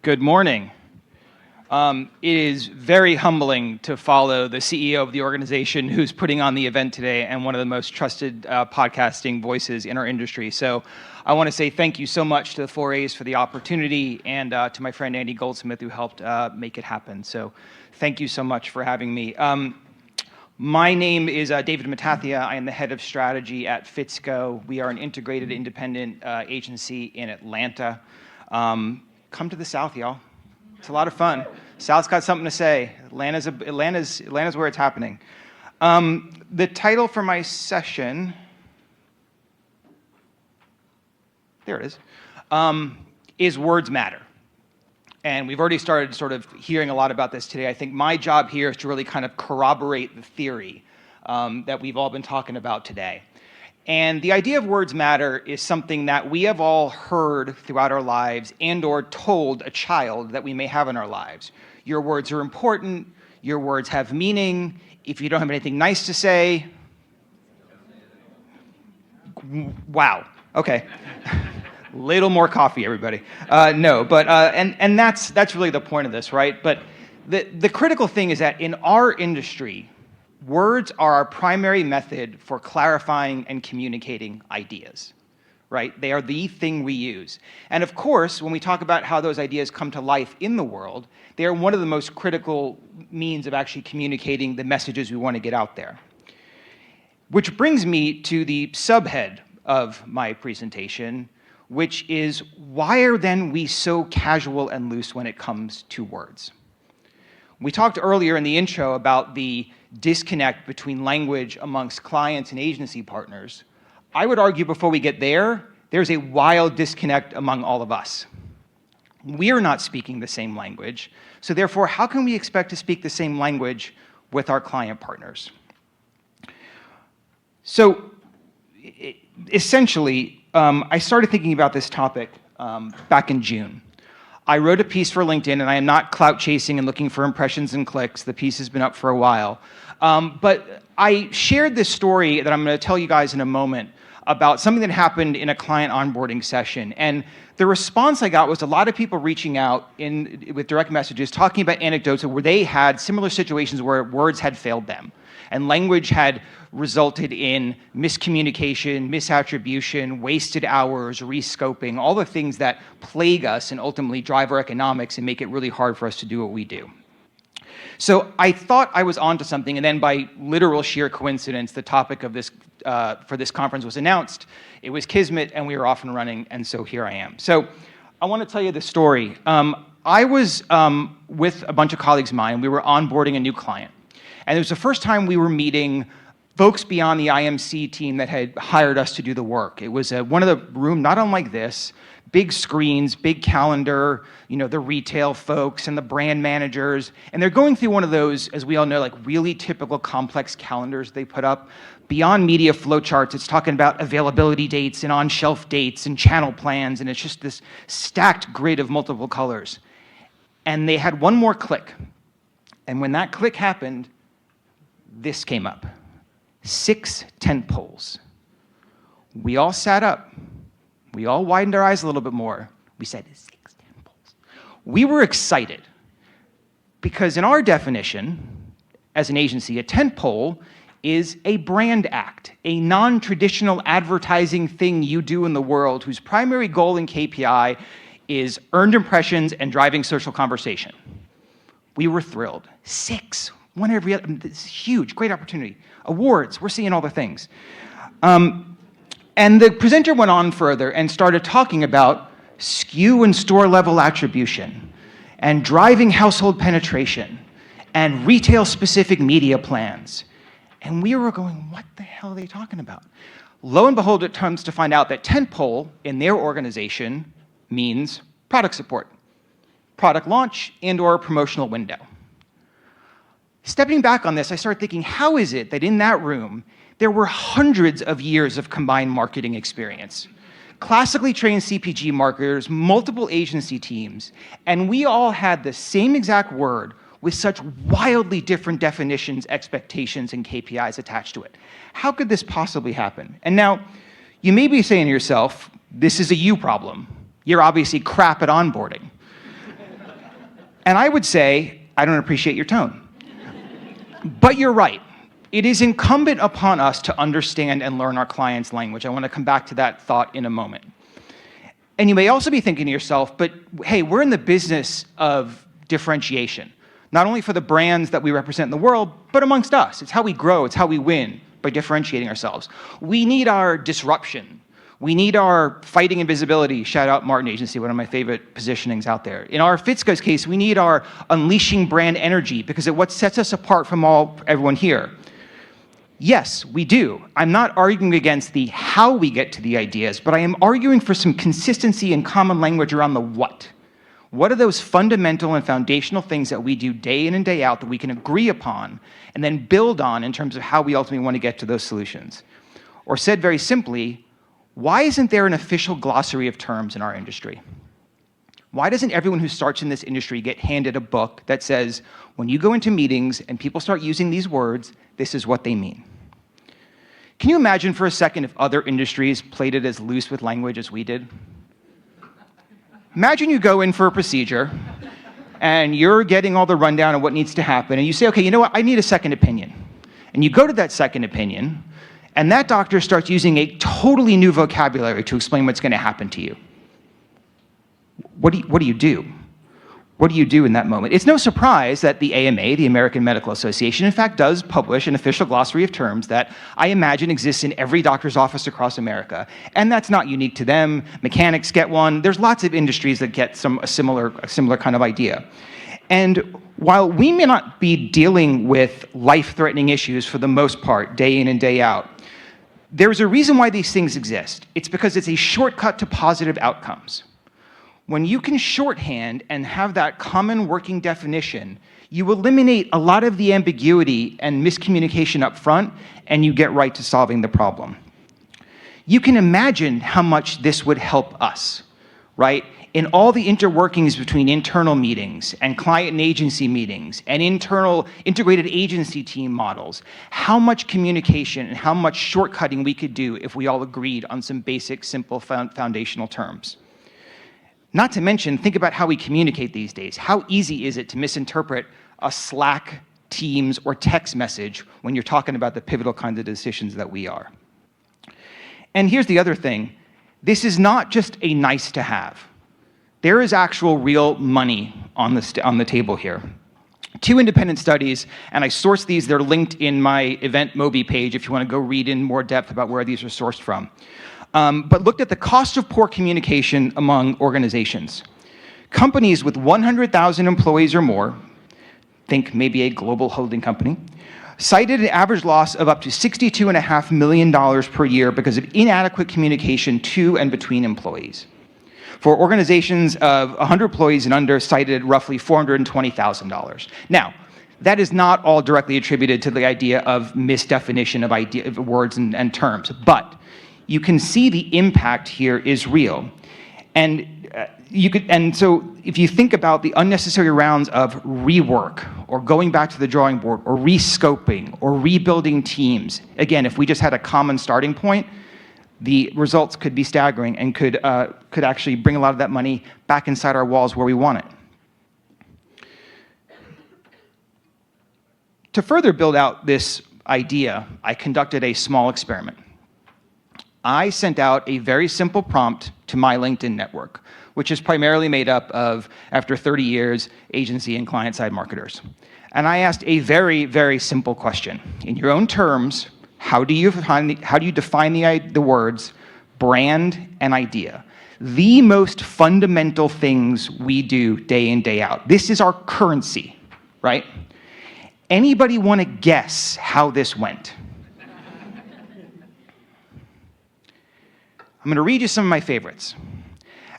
Good morning. It is very humbling to follow the CEO of the organization who's putting on the event today and one of the most trusted podcasting voices in our industry. So I want to say thank you so much to the 4As for the opportunity and to my friend Andy Goldsmith who helped make it happen. So thank you so much for having me. My name is David Matathia. I am the head of strategy at Fitzco. We are an integrated independent agency in Atlanta. Come to the South, y'all. It's a lot of fun. South's got something to say. Atlanta's where it's happening. The title for my session, there it is Words Matter. And we've already started sort of hearing a lot about this today. I think my job here is to really kind of corroborate the theory that we've all been talking about today. And the idea of words matter is something that we have all heard throughout our lives and or told a child that we may have in our lives. Your words are important, your words have meaning. If you don't have anything nice to say, wow, okay. Little more coffee, everybody. No, but, and that's really the point of this, right? But the critical thing is that in our industry, words are our primary method for clarifying and communicating ideas, right? They are the thing we use. And of course, when we talk about how those ideas come to life in the world, they are one of the most critical means of actually communicating the messages we want to get out there. Which brings me to the subhead of my presentation, which is why are then we so casual and loose when it comes to words? We talked earlier in the intro about the disconnect between language amongst clients and agency partners. I would argue before we get there, there's a wild disconnect among all of us. We're not speaking the same language, so therefore, how can we expect to speak the same language with our client partners? So, essentially, I started thinking about this topic back in June. I wrote a piece for LinkedIn, and I am not clout chasing and looking for impressions and clicks. The piece has been up for a while. But I shared this story that I'm going to tell you guys in a moment about something that happened in a client onboarding session. And the response I got was a lot of people reaching out with direct messages, talking about anecdotes where they had similar situations where words had failed them. And language had resulted in miscommunication, misattribution, wasted hours, rescoping, all the things that plague us and ultimately drive our economics and make it really hard for us to do what we do. So I thought I was onto something, and then by literal sheer coincidence, the topic of this for this conference was announced. It was Kismet, and we were off and running, and so here I am. So I want to tell you the story. I was with a bunch of colleagues of mine. We were onboarding a new client. And it was the first time we were meeting folks beyond the IMC team that had hired us to do the work. It was one of the room, not unlike this, big screens, big calendar, you know, the retail folks and the brand managers. And they're going through one of those, as we all know, like really typical complex calendars they put up. Beyond media flowcharts, it's talking about availability dates and on-shelf dates and channel plans. And it's just this stacked grid of multiple colors. And they had one more click. And when that click happened, this came up. 6 tent poles. We all sat up. We all widened our eyes a little bit more. We said, 6 tent poles. We were excited because in our definition, as an agency, a tent pole is a brand act, a non-traditional advertising thing you do in the world whose primary goal and KPI is earned impressions and driving social conversation. We were thrilled. 6. One every other, this is huge, great opportunity. Awards, we're seeing all the things. And the presenter went on further and started talking about SKU and store level attribution and driving household penetration and retail specific media plans. And we were going, what the hell are they talking about? Lo and behold, it comes to find out that tentpole in their organization means product support, product launch, and or promotional window. Stepping back on this, I started thinking, how is it that in that room, there were hundreds of years of combined marketing experience, classically trained CPG marketers, multiple agency teams, and we all had the same exact word with such wildly different definitions, expectations, and KPIs attached to it. How could this possibly happen? And now, you may be saying to yourself, this is a you problem. You're obviously crap at onboarding. And I would say, I don't appreciate your tone. But you're right. It is incumbent upon us to understand and learn our clients' language. I want to come back to that thought in a moment. And you may also be thinking to yourself, but hey, we're in the business of differentiation, not only for the brands that we represent in the world, but amongst us. It's how we grow, it's how we win, by differentiating ourselves. We need our disruption. We need our fighting invisibility. Shout out Martin Agency, one of my favorite positionings out there. In our Fitzco's case, we need our unleashing brand energy because it's what sets us apart from everyone here. Yes, we do. I'm not arguing against the how we get to the ideas, but I am arguing for some consistency and common language around the what. What are those fundamental and foundational things that we do day in and day out that we can agree upon and then build on in terms of how we ultimately want to get to those solutions? Or said very simply, why isn't there an official glossary of terms in our industry? Why doesn't everyone who starts in this industry get handed a book that says, when you go into meetings and people start using these words, this is what they mean? Can you imagine for a second if other industries played it as loose with language as we did? Imagine you go in for a procedure and you're getting all the rundown of what needs to happen and you say, okay, you know what, I need a second opinion. And you go to that second opinion and that doctor starts using a totally new vocabulary to explain what's going to happen to you. What do you do? What do you do in that moment? It's no surprise that the AMA, the American Medical Association, in fact does publish an official glossary of terms that I imagine exists in every doctor's office across America. And that's not unique to them. Mechanics get one. There's lots of industries that get a similar kind of idea. And while we may not be dealing with life-threatening issues for the most part, day in and day out, there's a reason why these things exist. It's because it's a shortcut to positive outcomes. When you can shorthand and have that common working definition, you eliminate a lot of the ambiguity and miscommunication up front, and you get right to solving the problem. You can imagine how much this would help us, right? In all the interworkings between internal meetings and client and agency meetings and internal integrated agency team models, how much communication and how much shortcutting we could do if we all agreed on some basic, simple, foundational terms. Not to mention, think about how we communicate these days. How easy is it to misinterpret a Slack, Teams, or text message when you're talking about the pivotal kinds of decisions that we are? And here's the other thing. This is not just a nice to have. There is actual real money on the table here. 2 independent studies, and I sourced these. They're linked in my event Moby page if you want to go read in more depth about where these are sourced from. But looked at the cost of poor communication among organizations. Companies with 100,000 employees or more, think maybe a global holding company, cited an average loss of up to $62.5 million per year because of inadequate communication to and between employees. For organizations of 100 employees and under, cited roughly $420,000. Now, that is not all directly attributed to the idea of misdefinition of words and terms, but you can see the impact here is real. And so if you think about the unnecessary rounds of rework or going back to the drawing board or rescoping or rebuilding teams, again, if we just had a common starting point, the results could be staggering and could actually bring a lot of that money back inside our walls where we want it. To further build out this idea, I conducted a small experiment. I sent out a very simple prompt to my LinkedIn network, which is primarily made up of, after 30 years, agency and client-side marketers. And I asked a very, very simple question. In your own terms, how do you define the words brand and idea? The most fundamental things we do day in, day out. This is our currency, right? Anybody want to guess how this went? I'm going to read you some of my favorites.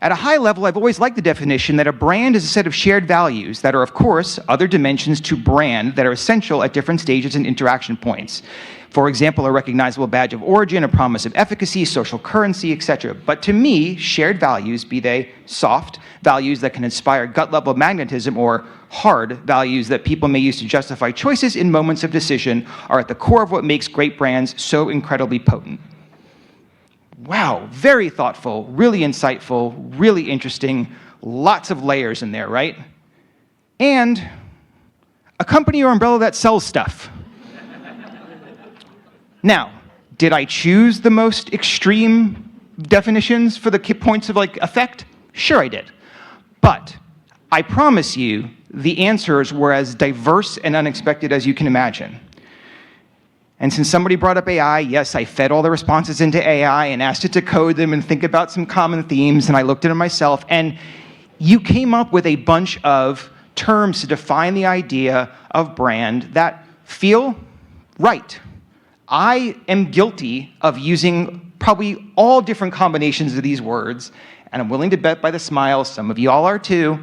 At a high level, I've always liked the definition that a brand is a set of shared values that are, of course, other dimensions to brand that are essential at different stages and interaction points. For example, a recognizable badge of origin, a promise of efficacy, social currency, etc. But to me, shared values, be they soft values that can inspire gut-level magnetism or hard values that people may use to justify choices in moments of decision, are at the core of what makes great brands so incredibly potent. Wow, very thoughtful, really insightful, really interesting, lots of layers in there, right? and a company or umbrella that sells stuff. Now, did I choose the most extreme definitions for the points of effect? Sure I did. But I promise you, the answers were as diverse and unexpected as you can imagine. And since somebody brought up AI, yes, I fed all the responses into AI and asked it to code them and think about some common themes, and I looked at it myself, and you came up with a bunch of terms to define the idea of brand that feel right. I am guilty of using probably all different combinations of these words, and I'm willing to bet by the smile, some of you all are too,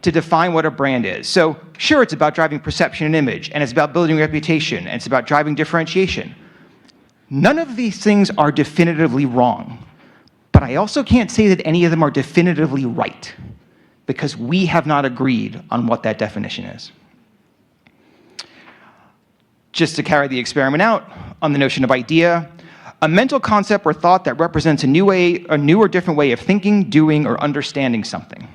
to define what a brand is. So sure, it's about driving perception and image, and it's about building reputation, and it's about driving differentiation. None of these things are definitively wrong, but I also can't say that any of them are definitively right, because we have not agreed on what that definition is. Just to carry the experiment out, on the notion of idea, a mental concept or thought that represents a new or different way of thinking, doing, or understanding something.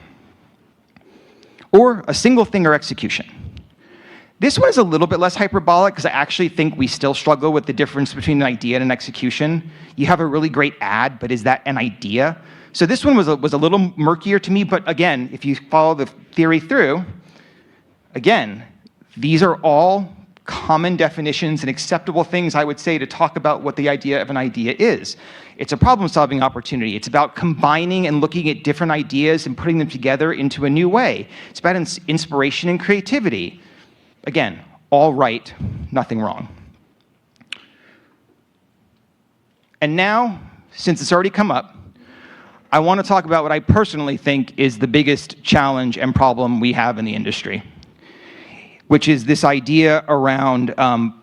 Or a single thing or execution. This one is a little bit less hyperbolic because I actually think we still struggle with the difference between an idea and an execution. You have a really great ad, but is that an idea? So this one was a little murkier to me, but again, if you follow the theory through, again, these are all common definitions and acceptable things, I would say, to talk about what the idea of an idea is. It's a problem-solving opportunity. It's about combining and looking at different ideas and putting them together into a new way. It's about inspiration and creativity. Again, all right, nothing wrong. And now, since it's already come up, I want to talk about what I personally think is the biggest challenge and problem we have in the industry, which is this idea around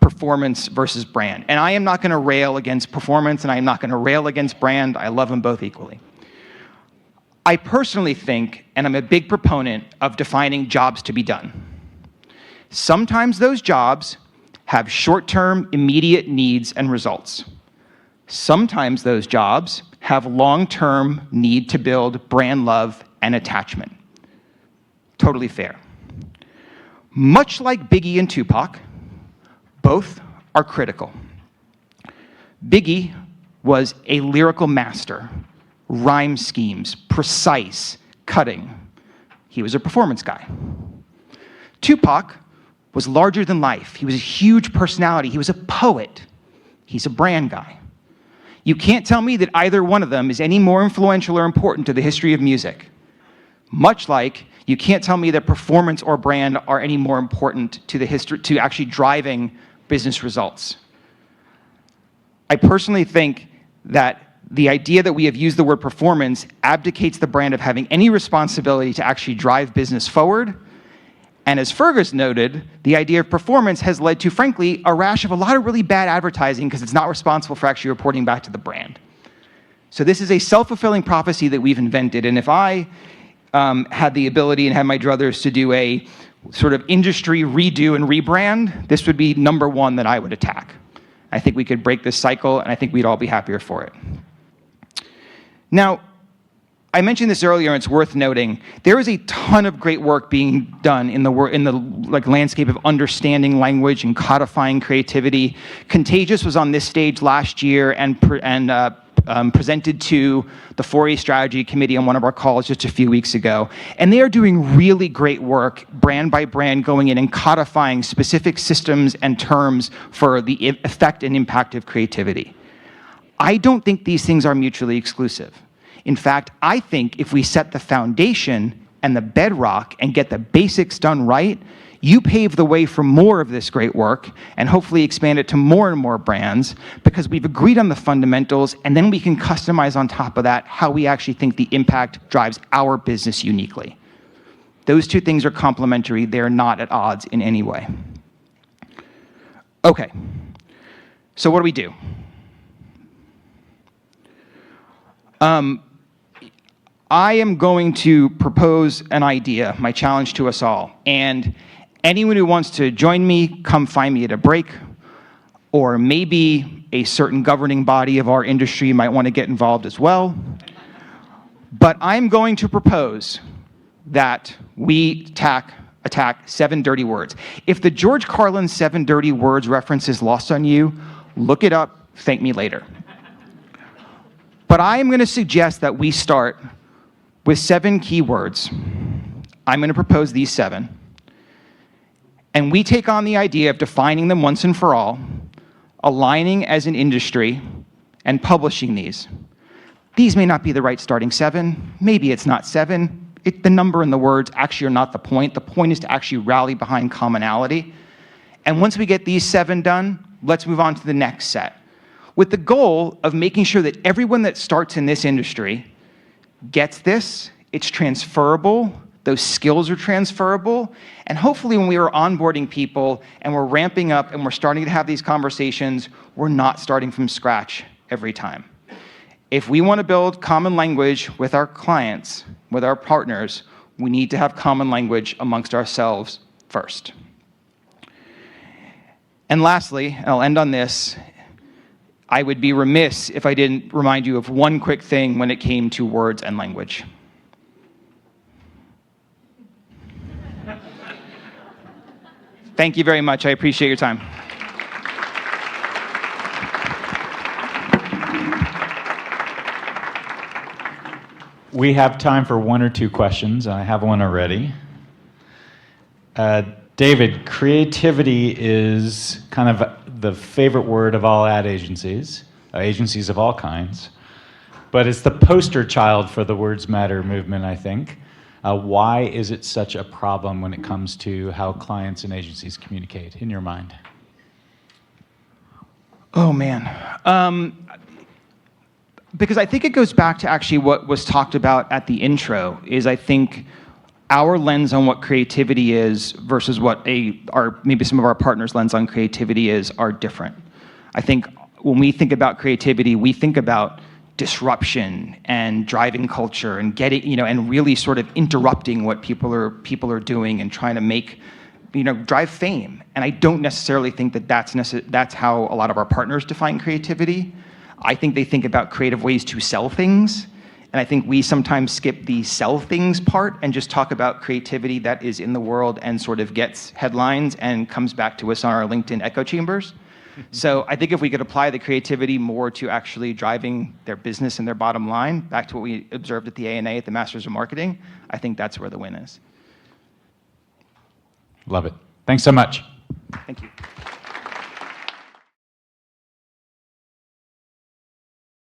performance versus brand. And I am not going to rail against performance, and I am not going to rail against brand. I love them both equally. I personally think, and I'm a big proponent of defining jobs to be done. Sometimes those jobs have short-term, immediate needs and results. Sometimes those jobs have long-term need to build brand love and attachment. Totally fair. Much like Biggie and Tupac, both are critical. Biggie was a lyrical master, rhyme schemes, precise, cutting. He was a performance guy. Tupac was larger than life. He was a huge personality. He was a poet. He's a brand guy. You can't tell me that either one of them is any more influential or important to the history of music. Much like you can't tell me that performance or brand are any more important to the history, to actually driving business results. I personally think that the idea that we have used the word performance abdicates the brand of having any responsibility to actually drive business forward. And as Fergus noted, the idea of performance has led to, frankly, a rash of a lot of really bad advertising because it's not responsible for actually reporting back to the brand. So this is a self-fulfilling prophecy that we've invented, and if I had the ability and had my druthers to do a sort of industry redo and rebrand, this would be number one that I would attack. I think we could break this cycle, and I think we'd all be happier for it. Now, I mentioned this earlier, and it's worth noting, there is a ton of great work being done in the landscape of understanding language and codifying creativity. Contagious was on this stage last year and presented to the 4A Strategy Committee on one of our calls just a few weeks ago. And they are doing really great work, brand by brand, going in and codifying specific systems and terms for the effect and impact of creativity. I don't think these things are mutually exclusive. In fact, I think if we set the foundation and the bedrock and get the basics done right, you pave the way for more of this great work and hopefully expand it to more and more brands because we've agreed on the fundamentals, and then we can customize on top of that how we actually think the impact drives our business uniquely. Those two things are complementary. They're not at odds in any way. Okay, so what do we do? I am going to propose an idea, my challenge to us all, and anyone who wants to join me, come find me at a break, or maybe a certain governing body of our industry might want to get involved as well. But I'm going to propose that we attack attack, 7 dirty words. If the George Carlin 7 dirty words reference is lost on you, look it up, thank me later. But I am going to suggest that we start with 7 keywords. I'm going to propose these 7. And we take on the idea of defining them once and for all, aligning as an industry, and publishing these. These may not be the right starting 7. Maybe it's not 7. The number and the words actually are not the point. The point is to actually rally behind commonality. And once we get these 7 done, let's move on to the next set, with the goal of making sure that everyone that starts in this industry gets this, it's transferable, those skills are transferable, and hopefully when we are onboarding people and we're ramping up and we're starting to have these conversations, we're not starting from scratch every time. If we want to build common language with our clients, with our partners, we need to have common language amongst ourselves first. And lastly, and I'll end on this, I would be remiss if I didn't remind you of one quick thing when it came to words and language. Thank you very much. I appreciate your time. We have time for 1 or 2 questions. I have one already. David, creativity is kind of the favorite word of all ad agencies, agencies of all kinds, but it's the poster child for the Words Matter movement, I think. Why is it such a problem when it comes to how clients and agencies communicate, in your mind? Oh, man. Because I think it goes back to actually what was talked about at the intro, is I think our lens on what creativity is versus what maybe some of our partners' lens on creativity is are different. I think when we think about creativity, we think about disruption and driving culture and getting, and really sort of interrupting what people are doing and trying to make, drive fame. And I don't necessarily think that that's how a lot of our partners define creativity. I think they think about creative ways to sell things. And I think we sometimes skip the sell things part and just talk about creativity that is in the world and sort of gets headlines and comes back to us on our LinkedIn echo chambers. So I think if we could apply the creativity more to actually driving their business and their bottom line, back to what we observed at the ANA at the Masters of Marketing, I think that's where the win is. Love it. Thanks so much. Thank you.